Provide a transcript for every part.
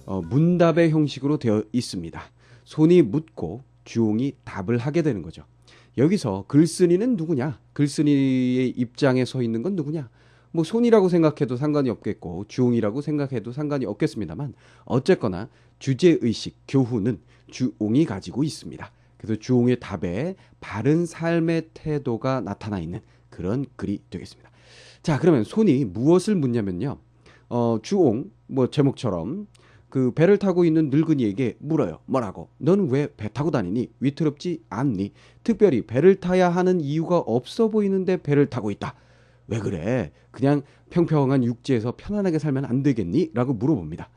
문답의 형식으로 되어 있습니다. 손이 묻고 주홍이 답을 하게 되는 거죠. 여기서 글쓴이는 누구냐? 글쓴이의 입장에 서 있는 건 누구냐? 뭐 손이라고 생각해도 상관이 없겠고 주홍이라고 생각해도 상관이 없겠습니다만 어쨌거나 주제의식, 교훈은 주홍이 가지고 있습니다. 그래서 주홍의 답에 바른 삶의 태도가 나타나 있는 그런 글이 되겠습니다. 자, 그러면 손이 무엇을 묻냐면요. 주홍, 뭐 제목처럼 그 배를 타고 있는 늙은이에게 물어요. 뭐라고? 너는 왜 배 타고 다니니? 위태롭지 않니? 특별히 배를 타야 하는 이유가 없어 보이는데 배를 타고 있다. 왜 그래? 그냥 평평한 육지에서 편안하게 살면 안 되겠니? 라고 물어봅니다.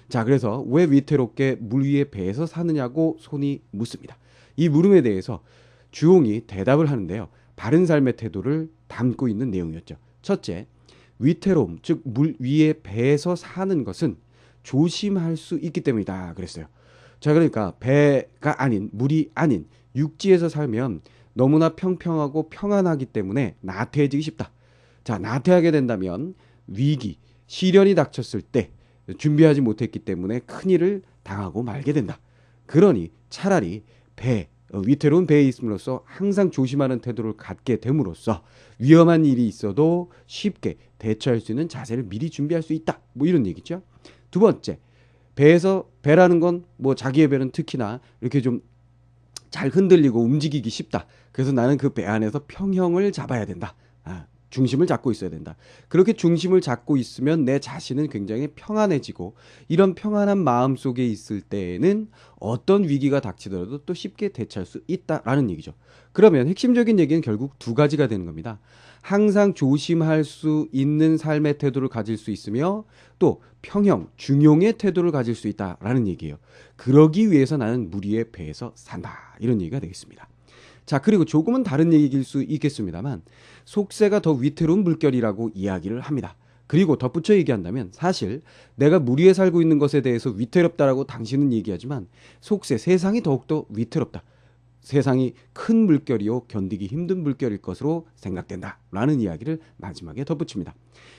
자, 그래서 왜 위태롭게 물 위에 배에서 사느냐고 손이 묻습니다. 이 물음에 대해서 주홍이 대답을 하는데요. 바른 삶의 태도를 담고 있는 내용이었죠. 첫째, 위태로움, 즉 물 위에 배에서 사는 것은 조심할 수 있기 때문이다 그랬어요. 자, 그러니까 배가 아닌, 물이 아닌 육지에서 살면 너무나 평평하고 평안하기 때문에 나태해지기 쉽다. 자, 나태하게 된다면 위기, 시련이 닥쳤을 때 준비하지 못했기 때문에 큰일을 당하고 말게 된다. 그러니 차라리 위태로운 배에 있음으로써 항상 조심하는 태도를 갖게 됨으로써 위험한 일이 있어도 쉽게 대처할 수 있는 자세를 미리 준비할 수 있다. 뭐 이런 얘기죠. 두 번째, 배라는 건 뭐 자기의 배는 특히나 이렇게 좀 잘 흔들리고 움직이기 쉽다. 그래서 나는 그 배 안에서 평형을 잡아야 된다. 중심을 잡고 있어야 된다. 그렇게 중심을 잡고 있으면 내 자신은 굉장히 평안해지고 이런 평안한 마음 속에 있을 때에는 어떤 위기가 닥치더라도 또 쉽게 대처할 수 있다라는 얘기죠. 그러면 핵심적인 얘기는 결국 두 가지가 되는 겁니다. 항상 조심할 수 있는 삶의 태도를 가질 수 있으며 또 평형, 중용의 태도를 가질 수 있다라는 얘기예요. 그러기 위해서 나는 물 위의 배에서 산다. 이런 얘기가 되겠습니다. 자, 그리고 조금은 다른 얘기일 수 있겠습니다만 속세가 더 위태로운 물결이라고 이야기를 합니다. 그리고 덧붙여 얘기한다면 사실 내가 물 위에 살고 있는 것에 대해서 위태롭다라고 당신은 얘기하지만 속세, 세상이 더욱더 위태롭다. 세상이 큰 물결이요 견디기 힘든 물결일 것으로 생각된다라는 이야기를 마지막에 덧붙입니다.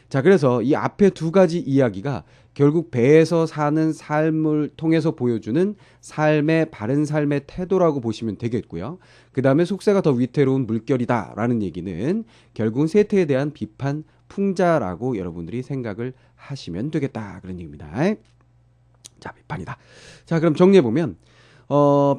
자, 그래서 이 앞에 두 가지 이야기가 결국 배에서 사는 삶을 통해서 보여주는 삶의 바른 삶의 태도라고 보시면 되겠고요. 그 다음에 속세가 더 위태로운 물결이다라는 얘기는 결국은 세태에 대한 비판, 풍자라고 여러분들이 생각을 하시면 되겠다 그런 얘기입니다. 자, 비판이다. 자, 그럼 정리해보면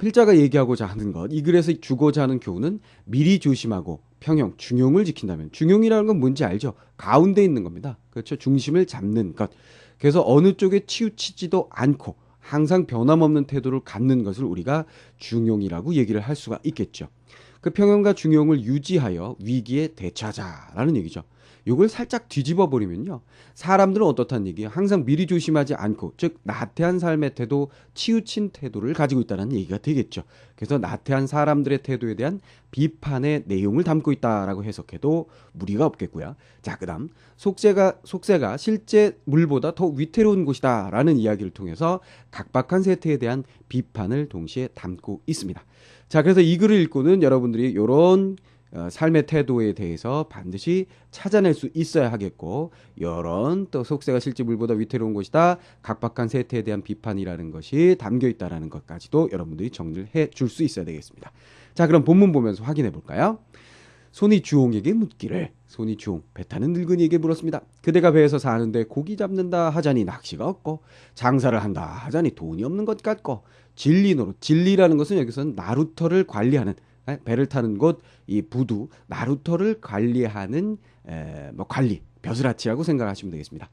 필자가 얘기하고자 하는 것, 이 글에서 주고자 하는 교훈은 미리 조심하고 평형, 중용을 지킨다면, 중용이라는 건 뭔지 알죠? 가운데 있는 겁니다. 그렇죠? 중심을 잡는 것. 그래서 어느 쪽에 치우치지도 않고 항상 변함없는 태도를 갖는 것을 우리가 중용이라고 얘기를 할 수가 있겠죠. 그 평형과 중용을 유지하여 위기에 대처하자라는 얘기죠. 이걸 살짝 뒤집어 버리면요. 사람들은 어떻다는 얘기예요? 항상 미리 조심하지 않고, 즉 나태한 삶의 태도, 치우친 태도를 가지고 있다는 얘기가 되겠죠. 그래서 나태한 사람들의 태도에 대한 비판의 내용을 담고 있다라고 해석해도 무리가 없겠고요. 자, 그다음 속세가 실제 물보다 더 위태로운 곳이다라는 이야기를 통해서 각박한 세태에 대한 비판을 동시에 담고 있습니다. 자, 그래서 이 글을 읽고는 여러분들이 이런 삶의 태도에 대해서 반드시 찾아낼 수 있어야 하겠고, 이런 또 속세가 실제 물보다 위태로운 곳이다, 각박한 세태에 대한 비판이라는 것이 담겨 있다라는 것까지도 여러분들이 정리를 해줄 수 있어야 되겠습니다. 자, 그럼 본문 보면서 확인해 볼까요? 손이 주홍에게 묻기를, 손이 주홍, 배 타는 늙은이에게 물었습니다. 그대가 배에서 사는데 고기 잡는다 하자니 낚시가 없고, 장사를 한다 하자니 돈이 없는 것 같고, 진리 노릇, 진리라는 것은 여기서는 나루터를 관리하는, 배를 타는 곳, 이 부두, 나루터를 관리하는 관리, 벼슬아치라고 생각하시면 되겠습니다.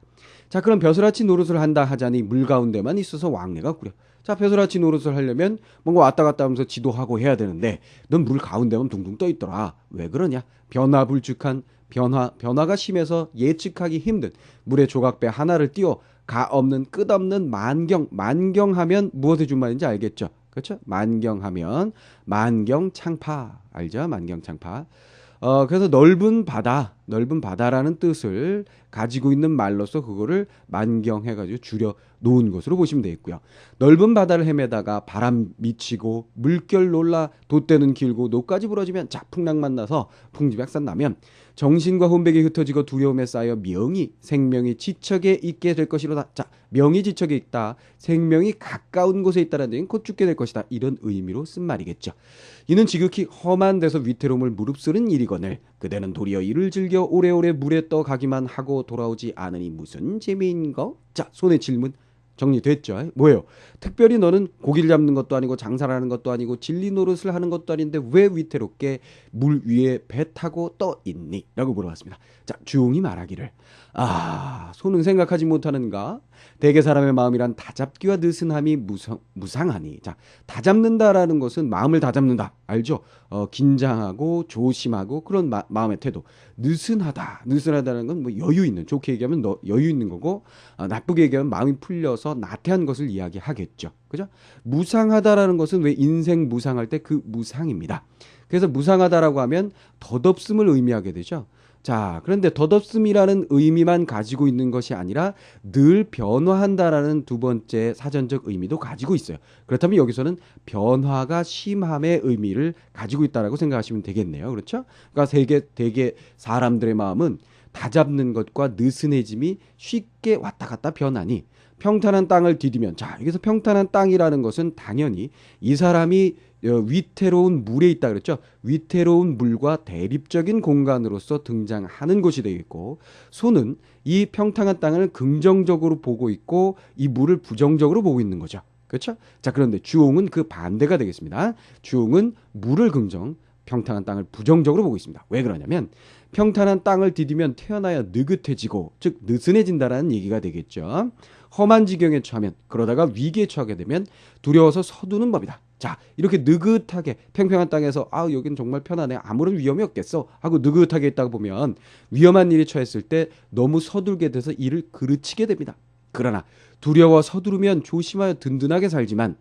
자, 그럼 벼슬아치 노릇을 한다 하자니 물 가운데만 있어서 왕래가 꾸려. 자, 벼슬아치 노릇을 하려면 뭔가 왔다 갔다 하면서 지도하고 해야 되는데 넌 물 가운데만 둥둥 떠 있더라. 왜 그러냐? 변화불축한 변화가 심해서 예측하기 힘든 물의 조각배 하나를 띄워 가 없는 끝없는 만경하면 무엇에 준 말인지 알겠죠? 그렇죠? 만경하면 만경창파, 알죠? 만경창파. 그래서 넓은 바다, 넓은 바다라는 뜻을 가지고 있는 말로서 그거를 만경해가지고 줄여 놓은 것으로 보시면 되겠고요. 넓은 바다를 헤매다가 바람 미치고 물결 놀라 돛대는 길고 노까지 부러지면 자 풍랑만 나서 풍지박산 나면 정신과 혼백이 흩어지고 두려움에 쌓여 명이 생명이 지척에 있게 될 것이로다. 자 명이 지척에 있다. 생명이 가까운 곳에 있다라는 얘기는 곧 죽게 될 것이다. 이런 의미로 쓴 말이겠죠. 이는 지극히 험한 데서 위태로움을 무릅쓰는 일이거늘 그대는 도리어 이를 즐겨 오래오래 물에 떠가기만 하고 돌아오지 않으니 무슨 재미인가? 자 손의 질문 정리됐죠? 뭐예요? 특별히 너는 고기를 잡는 것도 아니고 장사를 하는 것도 아니고 진리 노릇을 하는 것도 아닌데 왜 위태롭게 물 위에 배 타고 떠 있니? 라고 물어봤습니다. 자 주홍이 말하기를 소는 생각하지 못하는가? 대개 사람의 마음이란 다잡기와 느슨함이 무상하니. 자 다잡는다라는 것은 마음을 다잡는다 알죠? 긴장하고 조심하고 그런 마음의 태도. 느슨하다는 건 뭐 여유 있는, 좋게 얘기하면 여유 있는 거고 나쁘게 얘기하면 마음이 풀려서 나태한 것을 이야기하겠죠. 그죠? 무상하다라는 것은 왜 인생 무상할 때 그 무상입니다. 그래서 무상하다라고 하면 덧없음을 의미하게 되죠. 자, 그런데 덧없음이라는 의미만 가지고 있는 것이 아니라 늘 변화한다라는 두 번째 사전적 의미도 가지고 있어요. 그렇다면 여기서는 변화가 심함의 의미를 가지고 있다라고 생각하시면 되겠네요. 그렇죠? 그러니까 대개 사람들의 마음은 다잡는 것과 느슨해짐이 쉽게 왔다 갔다 변하니 평탄한 땅을 디디면 자, 여기서 평탄한 땅이라는 것은 당연히 이 사람이 위태로운 물에 있다 그랬죠. 위태로운 물과 대립적인 공간으로서 등장하는 곳이 되겠고 소는 이 평탄한 땅을 긍정적으로 보고 있고 이 물을 부정적으로 보고 있는 거죠. 그렇죠? 자 그런데 주홍은 그 반대가 되겠습니다. 주홍은 물을 긍정, 평탄한 땅을 부정적으로 보고 있습니다. 왜 그러냐면 평탄한 땅을 디디면 태어나야 느긋해지고 즉 느슨해진다라는 얘기가 되겠죠. 험한 지경에 처하면 그러다가 위기에 처하게 되면 두려워서 서두는 법이다. 자 이렇게 느긋하게 평평한 땅에서 여긴 정말 편하네 아무런 위험이 없겠어 하고 느긋하게 있다가 보면 위험한 일이 처했을 때 너무 서둘게 돼서 일을 그르치게 됩니다. 그러나 두려워 서두르면 조심하여 든든하게 살지만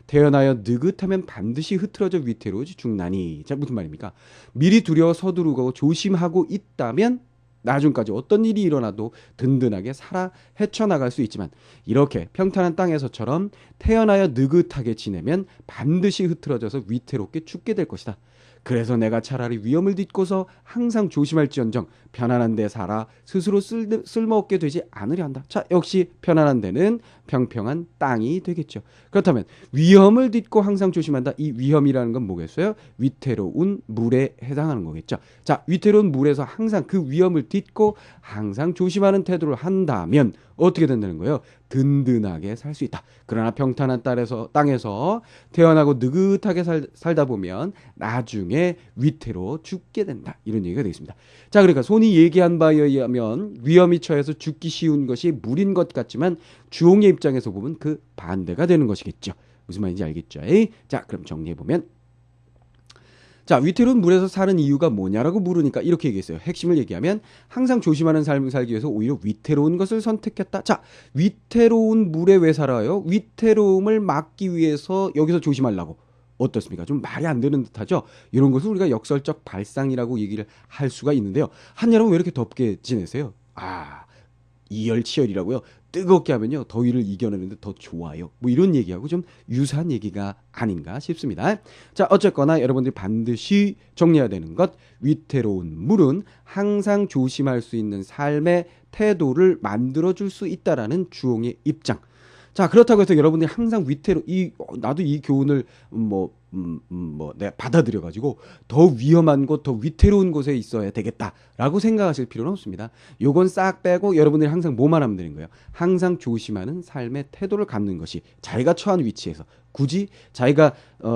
태어나여 느긋하면 반드시 흐트러져 위태로워지 죽나니. 자 무슨 말입니까? 미리 두려워 서두르고 조심하고 있다면 나중까지 어떤 일이 일어나도 든든하게 살아 헤쳐나갈 수 있지만 이렇게 평탄한 땅에서처럼 태어나야 느긋하게 지내면 반드시 흐트러져서 위태롭게 죽게 될 것이다. 그래서 내가 차라리 위험을 딛고서 항상 조심할지언정 편안한 데 살아 스스로 쓸모없게 되지 않으려 한다. 자 역시 편안한 데는 평평한 땅이 되겠죠. 그렇다면 위험을 딛고 항상 조심한다. 이 위험이라는 건 뭐겠어요? 위태로운 물에 해당하는 거겠죠. 자 위태로운 물에서 항상 그 위험을 딛고 항상 조심하는 태도를 한다면 어떻게 된다는 거예요? 든든하게 살 수 있다. 그러나 평탄한 땅에서 태어나고 느긋하게 살다 보면 나중에 위태로워 죽게 된다. 이런 얘기가 되겠습니다. 자, 그러니까 손이 얘기한 바에 의하면 위험이 처해서 죽기 쉬운 것이 물인 것 같지만 주홍의 입장에서 보면 그 반대가 되는 것이겠죠. 무슨 말인지 알겠죠? 자, 그럼 정리해보면 자, 위태로운 물에서 사는 이유가 뭐냐라고 물으니까 이렇게 얘기했어요. 핵심을 얘기하면 항상 조심하는 삶을 살기 위해서 오히려 위태로운 것을 선택했다. 자, 위태로운 물에 왜 살아요? 위태로움을 막기 위해서 여기서 조심하려고. 어떻습니까? 좀 말이 안 되는 듯하죠? 이런 것을 우리가 역설적 발상이라고 얘기를 할 수가 있는데요. 한여름 왜 이렇게 덥게 지내세요? 이열치열이라고요. 뜨겁게 하면요 더위를 이겨내는데 더 좋아요. 뭐 이런 얘기하고 좀 유사한 얘기가 아닌가 싶습니다. 자 어쨌거나 여러분들이 반드시 정리해야 되는 것 위태로운 물은 항상 조심할 수 있는 삶의 태도를 만들어줄 수 있다라는 주홍의 입장. 자 그렇다고 해서 여러분들이 항상 나도 이 교훈을 내가 받아들여가지고 더 위험한 곳, 더 위태로운 곳에 있어야 되겠다라고 생각하실 필요는 없습니다. 요건 싹 빼고 여러분들이 항상 뭐만 하면 되는 거예요? 항상 조심하는 삶의 태도를 갖는 것이 자기가 처한 위치에서 굳이 자기가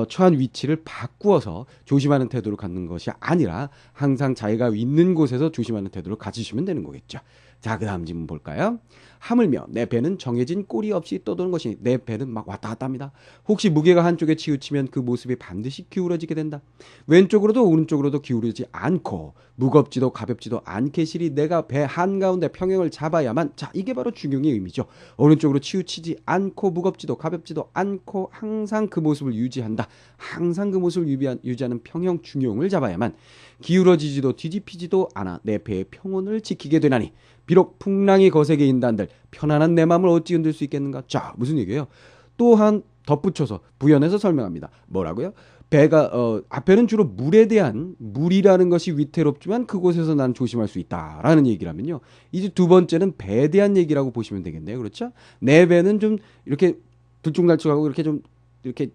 처한 위치를 바꾸어서 조심하는 태도를 갖는 것이 아니라 항상 자기가 있는 곳에서 조심하는 태도를 가지시면 되는 거겠죠. 자, 그 다음 질문 볼까요? 하물며 내 배는 정해진 꼬리 없이 떠도는 것이니 내 배는 막 왔다 갔다 합니다. 혹시 무게가 한쪽에 치우치면 그 모습이 반드시 기울어지게 된다. 왼쪽으로도 오른쪽으로도 기울어지지 않고 무겁지도 가볍지도 않게 실이 내가 배 한가운데 평형을 잡아야만, 자, 이게 바로 중용의 의미죠. 어느 쪽으로 치우치지 않고 무겁지도 가볍지도 않고 항상 그 모습을 유지한다. 항상 그 모습을 유지하는 평형 중용을 잡아야만 기울어지지도 뒤집히지도 않아 내 배의 평온을 지키게 되나니 비록 풍랑이 거세게 인단들 편안한 내 마음을 어찌 흔들 수 있겠는가. 자, 무슨 얘기예요? 또한 덧붙여서 부연해서 설명합니다. 뭐라고요? 배가 앞에는 주로 물에 대한, 물이라는 것이 위태롭지만 그곳에서 난 조심할 수 있다라는 얘기라면요, 이제 두 번째는 배에 대한 얘기라고 보시면 되겠네요. 그렇죠? 내 배는 좀 이렇게 들쭉날쭉하고 이렇게 좀 이렇게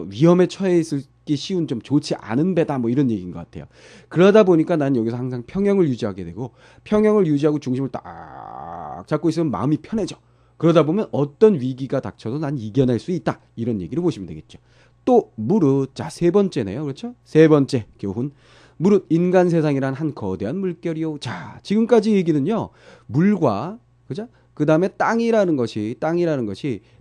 위험에 처해 있기 쉬운 좀 좋지 않은 배다, 뭐 이런 얘기인 것 같아요. 그러다 보니까 난 여기서 항상 평형을 유지하게 되고, 평형을 유지하고 중심을 딱 잡고 있으면 마음이 편해져. 그러다 보면 어떤 위기가 닥쳐도 난 이겨낼 수 있다, 이런 얘기를 보시면 되겠죠. 또 무릇, 자, 세 번째네요. 그렇죠? 세 번째 교훈. 무릇 인간 세상이란 한 거대한 물결이요. 자, 지금까지 얘기는요, 물과, 그죠? 그 다음에 땅이라는 것이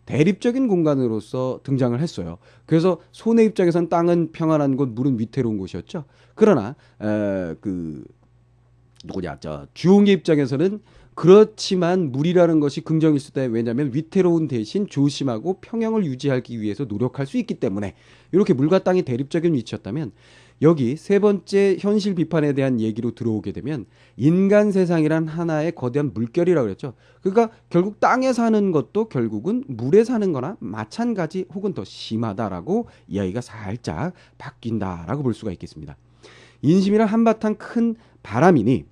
대립적인 공간으로서 등장을 했어요. 그래서 손의 입장에선 땅은 평안한 곳, 물은 위태로운 곳이었죠. 그러나 주홍의 입장에서는 그렇지만 물이라는 것이 긍정일 때, 왜냐하면 위태로운 대신 조심하고 평형을 유지하기 위해서 노력할 수 있기 때문에 이렇게 물과 땅이 대립적인 위치였다면, 여기 세 번째 현실 비판에 대한 얘기로 들어오게 되면 인간 세상이란 하나의 거대한 물결이라고 그랬죠. 그러니까 결국 땅에 사는 것도 결국은 물에 사는 거나 마찬가지 혹은 더 심하다라고 이야기가 살짝 바뀐다라고 볼 수가 있겠습니다. 인심이란 한바탕 큰 바람이니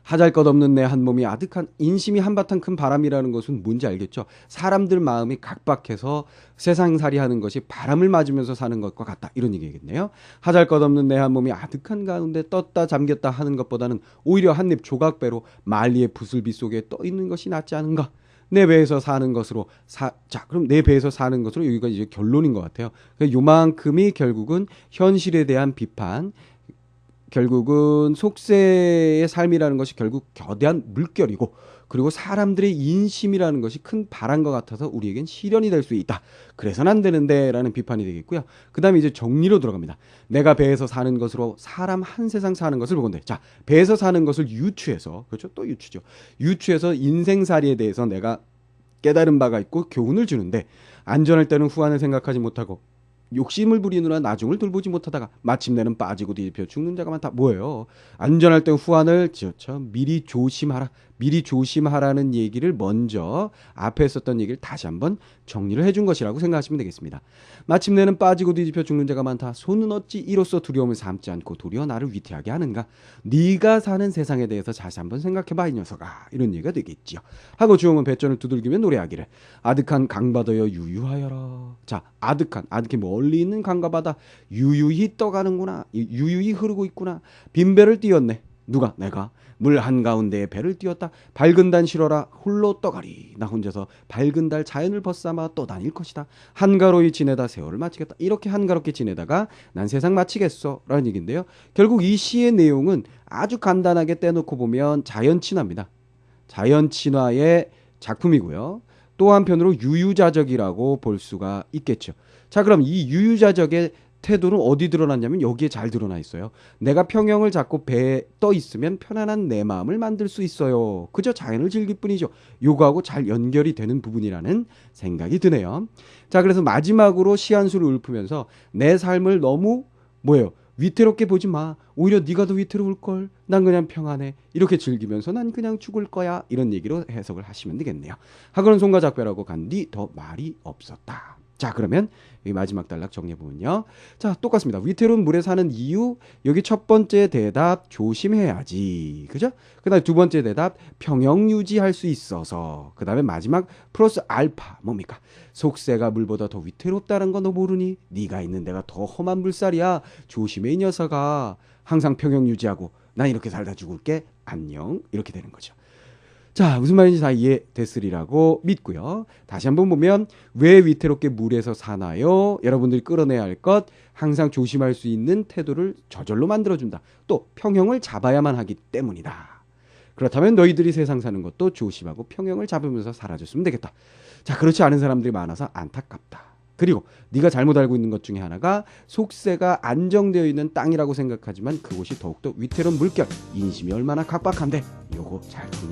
하잘것없는 내 한 몸이 아득한, 인심이 한바탕 큰 바람이라는 것은 뭔지 알겠죠? 사람들 마음이 각박해서 세상살이 하는 것이 바람을 맞으면서 사는 것과 같다, 이런 얘기겠네요. 하잘것없는 내 한 몸이 아득한 가운데 떴다 잠겼다 하는 것보다는 오히려 한입 조각배로 만리의 부슬비 속에 떠 있는 것이 낫지 않은가? 내 배에서 사는 것으로 자, 그럼 내 배에서 사는 것으로, 여기가 이제 결론인 것 같아요. 요만큼이 결국은 현실에 대한 비판, 결국은 속세의 삶이라는 것이 결국 거대한 물결이고, 그리고 사람들의 인심이라는 것이 큰 바람과 같아서 우리에겐 시련이 될 수 있다. 그래서는 안 되는데 라는 비판이 되겠고요. 그 다음에 이제 정리로 들어갑니다. 내가 배에서 사는 것으로 사람 한 세상 사는 것을 보건대. 자, 배에서 사는 것을 유추해서, 그렇죠? 또 유추죠. 유추해서 인생살이에 대해서 내가 깨달은 바가 있고 교훈을 주는데, 안전할 때는 후한을 생각하지 못하고 욕심을 부리느라 나중을 돌보지 못하다가 마침내는 빠지고 뒤집혀 죽는 자가 많다. 뭐예요? 안전할 때 후한을 미리 조심하라. 미리 조심하라는 얘기를 먼저 앞에 썼던 얘기를 다시 한번 정리를 해준 것이라고 생각하시면 되겠습니다. 마침내는 빠지고 뒤집혀 죽는 자가 많다. 소는 어찌 이로써 두려움을 삼지 않고 도리어 나를 위태하게 하는가? 네가 사는 세상에 대해서 다시 한번 생각해봐, 이 녀석아. 이런 얘기가 되겠지요. 하고 주홍은 배전을 두들기며 노래하기를 아득한 강바다여 유유하여라. 자, 아득히 멀리 있는 강과 바다 유유히 떠가는구나. 유유히 흐르고 있구나. 빈배를 띄었네. 누가? 내가 물 한가운데에 배를 띄웠다. 밝은 달 실어라. 홀로 떠가리. 나 혼자서 밝은 달 자연을 벗삼아 떠다닐 것이다. 한가로이 지내다 세월을 마치겠다. 이렇게 한가롭게 지내다가 난 세상 마치겠어 라는 얘기인데요. 결국 이 시의 내용은 아주 간단하게 떼놓고 보면 자연친화입니다. 자연친화의 작품이고요. 또 한편으로 유유자적이라고 볼 수가 있겠죠. 자, 그럼 이 유유자적의 태도는 어디 드러났냐면 여기에 잘 드러나 있어요. 내가 평형을 잡고 배에 떠 있으면 편안한 내 마음을 만들 수 있어요. 그저 자연을 즐길 뿐이죠. 요거하고 잘 연결이 되는 부분이라는 생각이 드네요. 자, 그래서 마지막으로 시한수를 읊으면서 내 삶을 너무 위태롭게 보지 마. 오히려 네가 더 위태로울걸. 난 그냥 평안해. 이렇게 즐기면서 난 그냥 죽을 거야. 이런 얘기로 해석을 하시면 되겠네요. 하고는 손과 작별하고 간 뒤 더 말이 없었다. 자, 그러면 여기 마지막 단락 정리해보면요. 자, 똑같습니다. 위태로운 물에 사는 이유, 여기 첫 번째 대답 조심해야지. 그죠? 그 다음에 두 번째 대답 평형 유지할 수 있어서. 그 다음에 마지막 플러스 알파 뭡니까? 속세가 물보다 더 위태롭다는 거 너 모르니? 네가 있는 데가 더 험한 물살이야. 조심해 이 녀석아. 항상 평형 유지하고 난 이렇게 살다 죽을게. 안녕. 이렇게 되는 거죠. 자, 무슨 말인지 다 이해됐으리라고 믿고요. 다시 한번 보면 왜 위태롭게 물에서 사나요? 여러분들이 끌어내야 할 것, 항상 조심할 수 있는 태도를 저절로 만들어준다. 또 평형을 잡아야만 하기 때문이다. 그렇다면 너희들이 세상 사는 것도 조심하고 평형을 잡으면서 살아줬으면 되겠다. 자, 그렇지 않은 사람들이 많아서 안타깝다. 그리고 네가 잘못 알고 있는 것 중에 하나가 속세가 안정되어 있는 땅이라고 생각하지만 그곳이 더욱더 위태로운 물결, 인심이 얼마나 각박한데 요거 잘 정리해